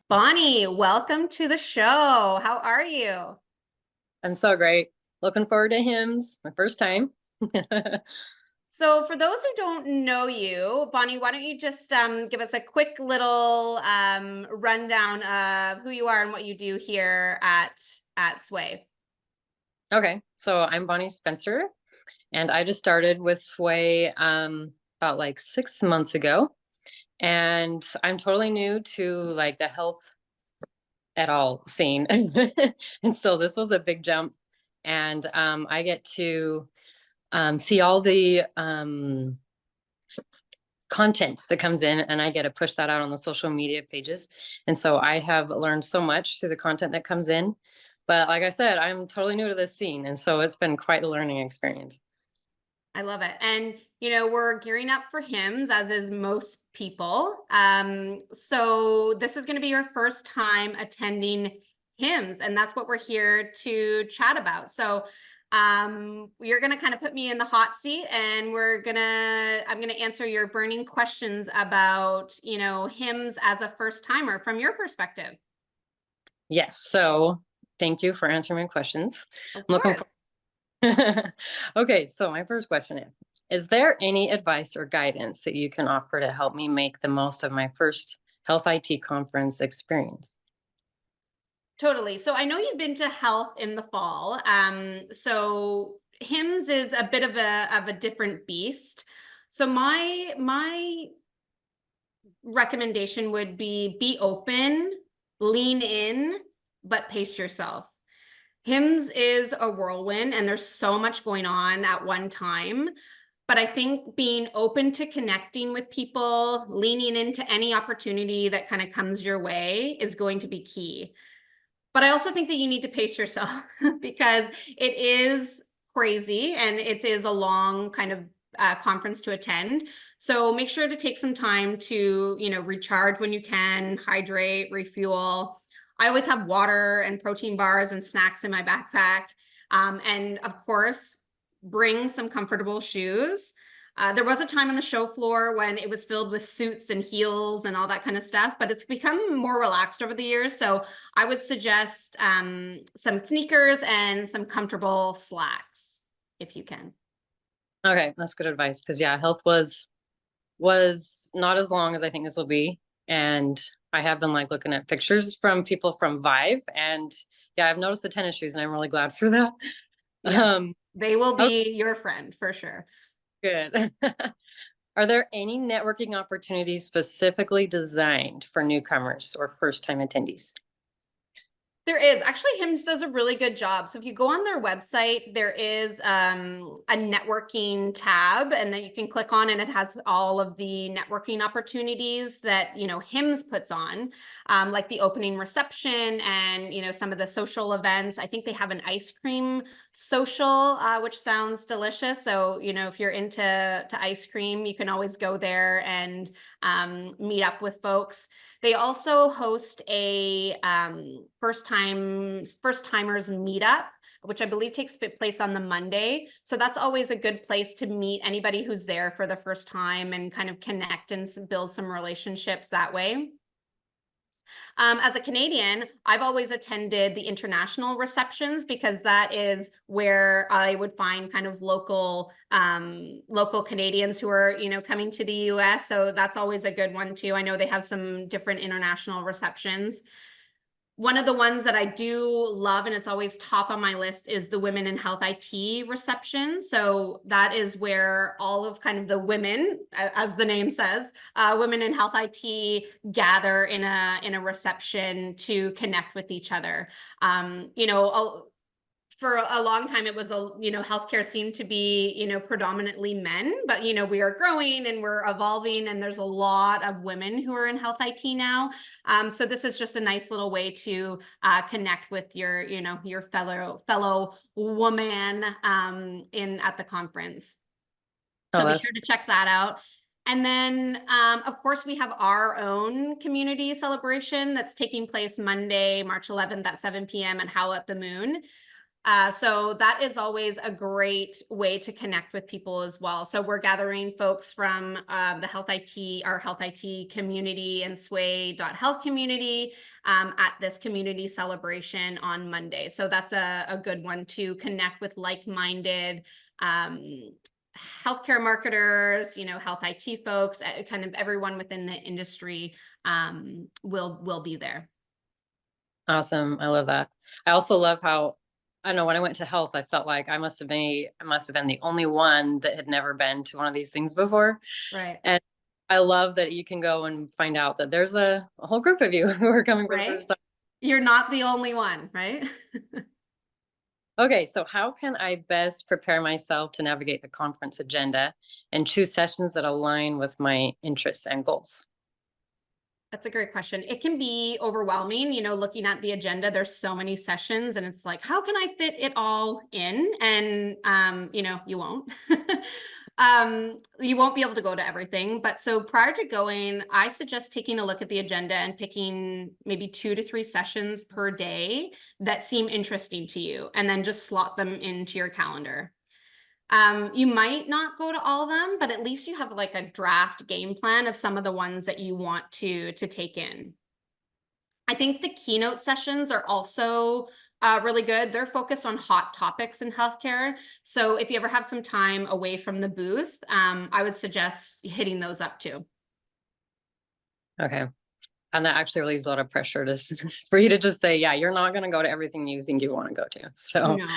Bonnie, welcome to the show. How are you? I'm so great. Looking forward to HIMSS, my first time. So, for those who don't know you, Bonnie, why don't you just give us a quick little rundown of who you are and what you do here at Sway? Okay, so I'm Bonnie Spencer, and I just started with Sway about like 6 months ago. And I'm totally new to like the health at all scene. And so this was a big jump. And I get to see all the content that comes in, and I get to push that out on the social media pages. And so I have learned so much through the content that comes in. But like I said, I'm totally new to this scene. And so it's been quite a learning experience. I love it. And, we're gearing up for HIMSS, as is most people. So this is going to be your first time attending HIMSS, and that's what we're here to chat about. So you're going to kind of put me in the hot seat, and I'm going to answer your burning questions about, HIMSS as a first timer from your perspective. Yes. So thank you for answering my questions. Of I'm looking course. for. Okay, so my first question is there any advice or guidance that you can offer to help me make the most of my first health IT conference experience? Totally. So I know you've been to Health in the fall. So HIMSS is a bit of a different beast. So my recommendation would be open, lean in, but pace yourself. HIMSS is a whirlwind, and there's so much going on at one time. But I think being open to connecting with people, leaning into any opportunity that kind of comes your way is going to be key. But I also think that you need to pace yourself because it is crazy and it is a long kind of conference to attend. So make sure to take some time to, recharge when you can, hydrate, refuel. I always have water and protein bars and snacks in my backpack. And of course, bring some comfortable shoes. There was a time on the show floor when it was filled with suits and heels and all that kind of stuff, but it's become more relaxed over the years. So I would suggest some sneakers and some comfortable slacks if you can. Okay, that's good advice because yeah, health was not as long as I think this will be. And I have been like looking at pictures from people from Vive, and yeah, I've noticed the tennis shoes and I'm really glad for that. Yes, they will Okay, be your friend for sure. good. Are there any networking opportunities specifically designed for newcomers or first time attendees? There is actually HIMSS does a really good job. So if you go on their website, there is a networking tab, and then you can click on, and it has all of the networking opportunities that HIMSS puts on, like the opening reception and some of the social events. I think they have an ice cream social, which sounds delicious. So if you're into ice cream, you can always go there and meet up with folks. They also host a first timers meetup, which I believe takes place on the Monday. So that's always a good place to meet anybody who's there for the first time and kind of connect and build some relationships that way. As a Canadian, I've always attended the international receptions because that is where I would find kind of local Canadians who are, coming to the US. So that's always a good one too. I know they have some different international receptions. One of the ones that I do love, and it's always top on my list, is the Women in Health IT reception. So that is where all of kind of the women, as the name says, Women in Health IT gather in a reception to connect with each other. For a long time, it was healthcare seemed to be, predominantly men, but, we are growing and we're evolving, and there's a lot of women who are in health IT now. So this is just a nice little way to connect with your fellow woman at the conference. So Oh, be that's sure to check that out. And then, of course, we have our own community celebration that's taking place Monday, March 11th at 7 p.m. at Howl at the Moon. So that is always a great way to connect with people as well. So we're gathering folks from the Health IT, our Health IT community and Swaay.Health community at this community celebration on Monday. So that's a good one to connect with like-minded healthcare marketers, health IT folks, kind of everyone within the industry will be there. Awesome. I love that. I also love how, I don't know, when I went to health, I felt like I must have been the only one that had never been to one of these things before. Right. And I love that you can go and find out that there's a whole group of you who are coming for the Right. first time. You're not the only one, right? Okay, so how can I best prepare myself to navigate the conference agenda and choose sessions that align with my interests and goals? That's a great question. It can be overwhelming, looking at the agenda. There's so many sessions, and it's like, how can I fit it all in? And you won't. You won't be able to go to everything. But so prior to going, I suggest taking a look at the agenda and picking maybe 2 to 3 sessions per day that seem interesting to you, and then just slot them into your calendar. You might not go to all of them, but at least you have like a draft game plan of some of the ones that you want to take in. I think the keynote sessions are also really good. They're focused on hot topics in healthcare. So if you ever have some time away from the booth, I would suggest hitting those up too. Okay. And that actually relieves a lot of pressure for you to just say, yeah, you're not going to go to everything you think you want to go to. So, No.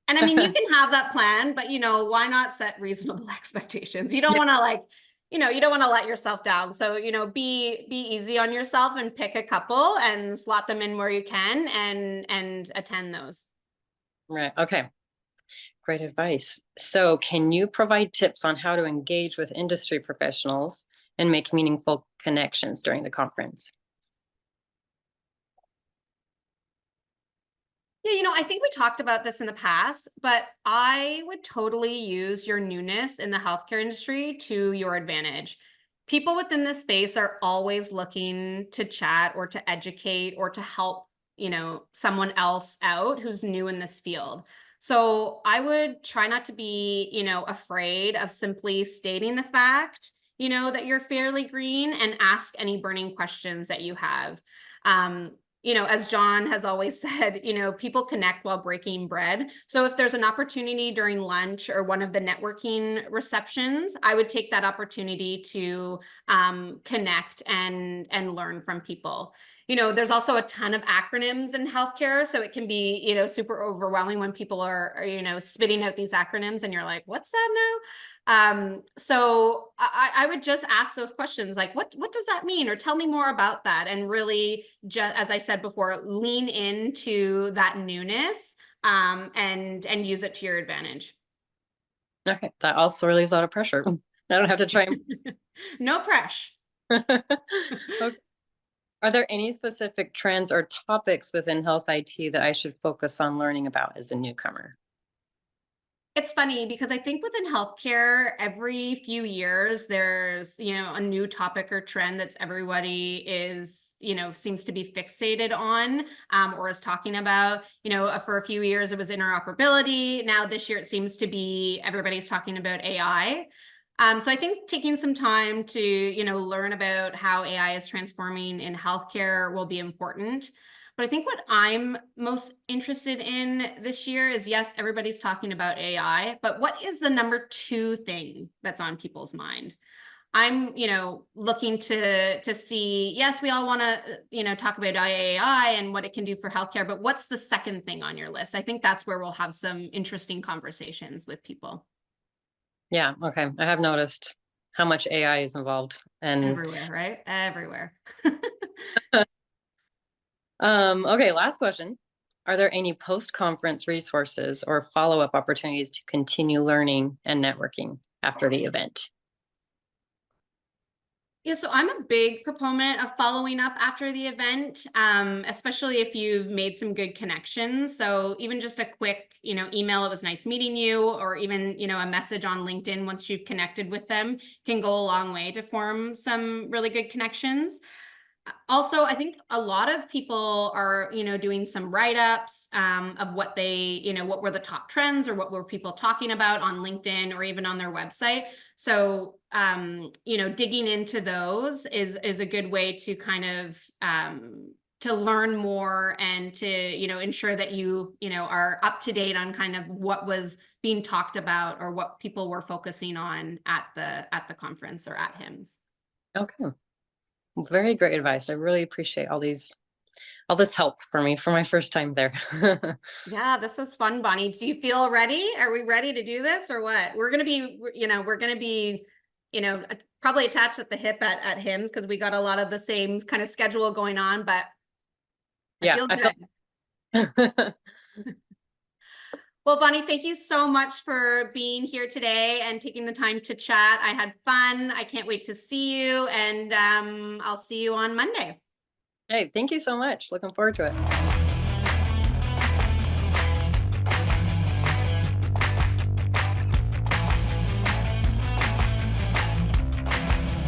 And I mean, you can have that plan, but why not set reasonable expectations? You don't yeah, want to you don't want to let yourself down. So, be easy on yourself and pick a couple and slot them in where you can and attend those. right. Okay. Great advice. So, can you provide tips on how to engage with industry professionals and make meaningful connections during the conference? Yeah, I think we talked about this in the past, but I would totally use your newness in the healthcare industry to your advantage. People within this space are always looking to chat or to educate or to help, someone else out who's new in this field. So I would try not to be, afraid of simply stating the fact, that you're fairly green, and ask any burning questions that you have. Um, as John has always said, people connect while breaking bread. So if there's an opportunity during lunch or one of the networking receptions, I would take that opportunity to connect and learn from people. There's also a ton of acronyms in healthcare, so it can be, super overwhelming when people are spitting out these acronyms and you're like, what's that now? So I would just ask those questions like, what does that mean? Or tell me more about that. And really, just as I said before, lean into that newness and use it to your advantage. Okay. That also relieves a lot of pressure. I don't have to try. No pressure. Okay. Are there any specific trends or topics within health IT that I should focus on learning about as a newcomer? It's funny because I think within healthcare, every few years, there's, a new topic or trend that's everybody is, seems to be fixated on or is talking about. For a few years, it was interoperability. Now this year, it seems to be everybody's talking about AI. So I think taking some time to, learn about how AI is transforming in healthcare will be important. But I think what I'm most interested in this year is, yes, everybody's talking about AI, but what is the number 2 thing that's on people's mind? I'm, looking to see, yes, we all want to, talk about AI and what it can do for healthcare, but what's the second thing on your list? I think that's where we'll have some interesting conversations with people. Yeah. Okay. I have noticed how much AI is involved. And Everywhere, right? Everywhere. okay, last question. Are there any post-conference resources or follow-up opportunities to continue learning and networking after the event? Yeah, so I'm a big proponent of following up after the event, especially if you've made some good connections. So even just a quick, email, it was nice meeting you, or even, a message on LinkedIn once you've connected with them can go a long way to form some really good connections. Also, I think a lot of people are, doing some write-ups of what they, what were the top trends or what were people talking about on LinkedIn or even on their website. So, digging into those is a good way to kind of to learn more and to, ensure that you are up to date on kind of what was being talked about or what people were focusing on at the conference or at HIMSS. Okay. Very great advice. I really appreciate all this help for me for my first time there. Yeah, this was fun, Bonnie. Do you feel ready? Are we ready to do this or what? We're gonna be, probably attached at the hip at HIMSS because we got a lot of the same kind of schedule going on, but I Yeah, feel I felt good. Well, Bonnie, thank you so much for being here today and taking the time to chat. I had fun. I can't wait to see you, and I'll see you on Monday. Hey, thank you so much. Looking forward to it.